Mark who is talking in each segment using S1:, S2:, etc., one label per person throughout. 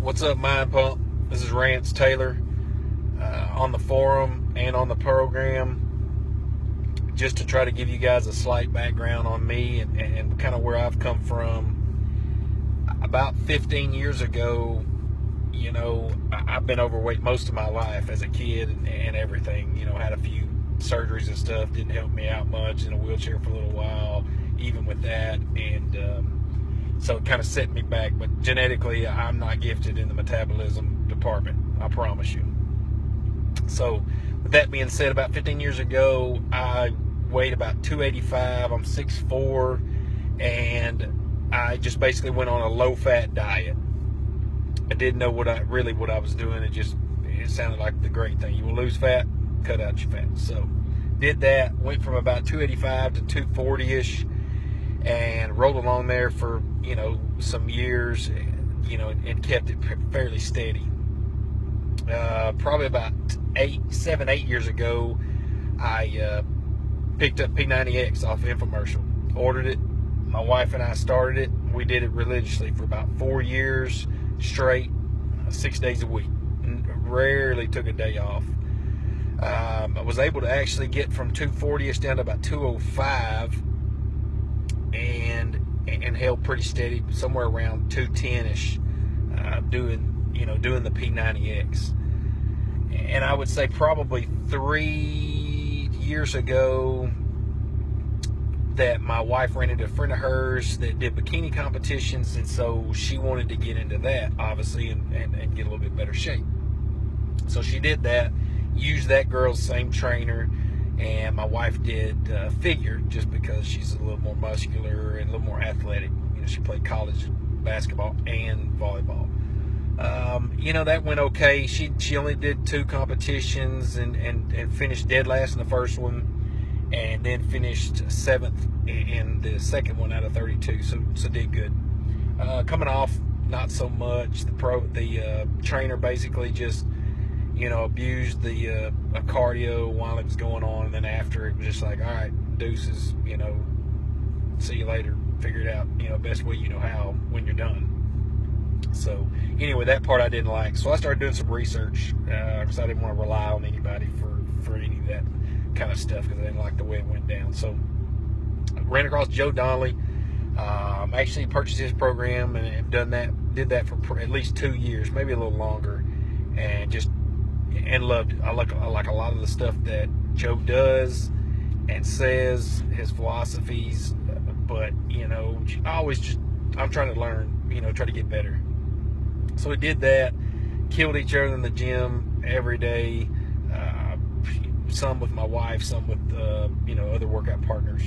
S1: What's up, Mind Pump? This is Rance Taylor on the forum and on the program, just to try to give you guys a slight background on me and kind of where I've come from. About 15 years ago, I've been overweight most of my life as a kid and everything. Had a few surgeries and stuff, didn't help me out much, in a wheelchair for a little while, even with that, and so it kind of set me back. But genetically, I'm not gifted in the metabolism department, I promise you. So with that being said, about 15 years ago, I weighed about 285. I'm 6'4", and I just basically went on a low-fat diet. I didn't know what I was doing. It sounded like the great thing. You will lose fat, cut out your fat. So did that, went from about 285 to 240-ish, and rolled along there for some years, and kept it fairly steady. Probably about 8 years ago, I picked up P90X off an infomercial, ordered it. My wife and I started it. We did it religiously for about 4 years straight, 6 days a week. Rarely took a day off. I was able to actually get from 240-ish down to about 205, and held pretty steady, somewhere around 210-ish, doing the P90X. And I would say probably 3 years ago that my wife ran into a friend of hers that did bikini competitions, and so she wanted to get into that, obviously, and get a little bit better shape. So she did that, used that girl's same trainer, and my wife did figure, just because she's a little more muscular and a little more athletic. She played college basketball and volleyball. That went okay. She only did 2 competitions and finished dead last in the first one, and then finished 7th in the second one out of 32. So did good. Coming off, not so much. The trainer basically just abused the cardio while it was going on, and then after, it was just like, all right, deuces, see you later, figure it out, best way you know how when you're done. So anyway, that part I didn't like, so I started doing some research, because I didn't want to rely on anybody for any of that kind of stuff, because I didn't like the way it went down. So I ran across Joe Donnelly, actually purchased his program, and did that for at least 2 years, maybe a little longer, and loved it. I like a lot of the stuff that Joe does and says, his philosophies, but I'm trying to learn, try to get better. So we did that, killed each other in the gym every day, some with my wife, some with other workout partners.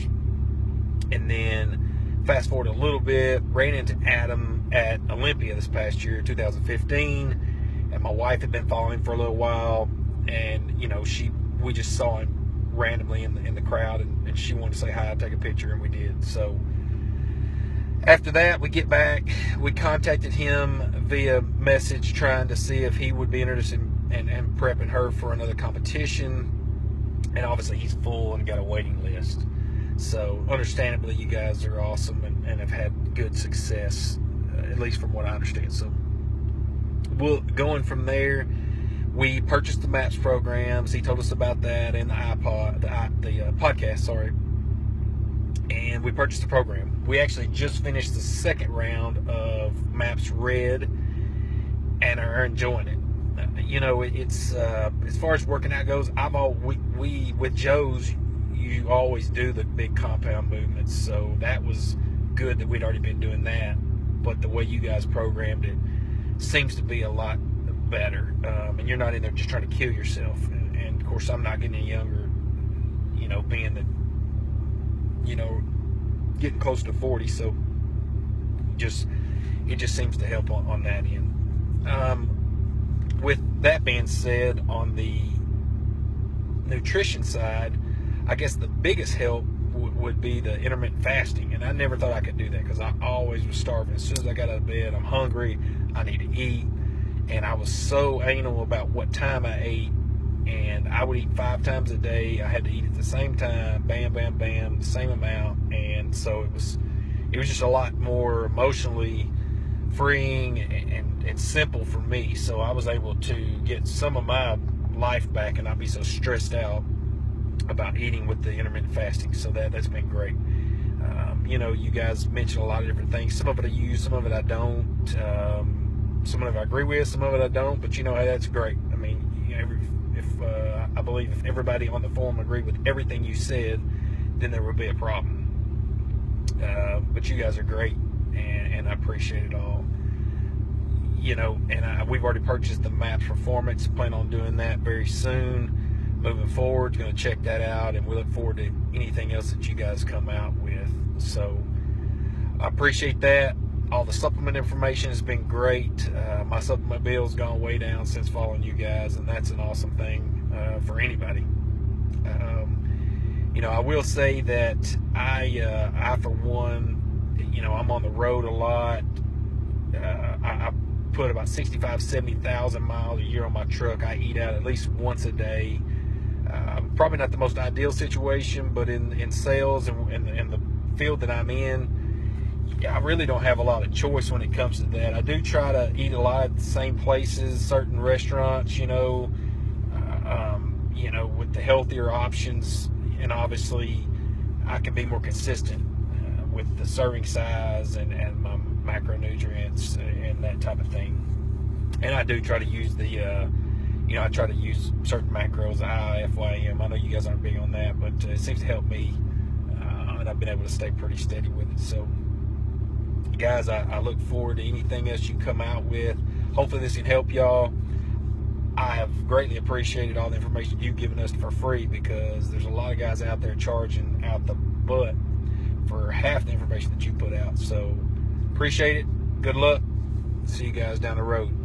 S1: And then fast forward a little bit, ran into Adam at Olympia this past year, 2015. And my wife had been following for a little while, and we just saw him randomly in the crowd, and she wanted to say hi, take a picture, and we did. So after that, we get back, we contacted him via message, trying to see if he would be interested in prepping her for another competition, and obviously he's full and got a waiting list. So understandably, you guys are awesome and have had good success, at least from what I understand. So going from there, we purchased the MAPS programs. He told us about that in the podcast, sorry. And we purchased the program. We actually just finished the second round of MAPS Red and are enjoying it. It's as far as working out goes, we with Joe's, you always do the big compound movements, so that was good that we'd already been doing that. But the way you guys programmed it seems to be a lot better, and you're not in there just trying to kill yourself. And of course, I'm not getting any younger, being that, getting close to 40, so it just seems to help on that end. With that being said, on the nutrition side, I guess the biggest help would be the intermittent fasting, and I never thought I could do that, because I always was starving. As soon as I got out of bed, I'm hungry, I need to eat, and I was so anal about what time I ate, and I would eat 5 times a day. I had to eat at the same time, bam, bam, bam, the same amount, and so it was just a lot more emotionally freeing and it's simple for me. So I was able to get some of my life back and not be so stressed out about eating with the intermittent fasting. So that's been great. You know, you guys mentioned a lot of different things. Some of it I use, some of it I don't. Some of it I agree with, some of it I don't. But you know, hey, that's great. I mean, you know, I believe if everybody on the forum agreed with everything you said, then there would be a problem. But you guys are great, and I appreciate it all. You know, and we've already purchased the MAPS Performance. Plan on doing that very soon. Moving forward, going to check that out, and we look forward to anything else that you guys come out with. So I appreciate that. All the supplement information has been great. My supplement bill's gone way down since following you guys, and that's an awesome thing for anybody. You know, I will say that I for one, you know, I'm on the road a lot. I put about 70,000 miles a year on my truck. I eat out at least once a day. Probably not the most ideal situation, but in sales and the field that I'm in, I really don't have a lot of choice when it comes to that. I do try to eat a lot at the same places, certain restaurants, you know, with the healthier options, and obviously I can be more consistent with the serving size and my macronutrients and that type of thing. And I do try to use the I try to use certain macros, IFYM. I know you guys aren't big on that, but it seems to help me, and I've been able to stay pretty steady with it. So, guys, I look forward to anything else you come out with. Hopefully this can help y'all. I have greatly appreciated all the information you've given us for free, because there's a lot of guys out there charging out the butt for half the information that you put out. So, appreciate it. Good luck. See you guys down the road.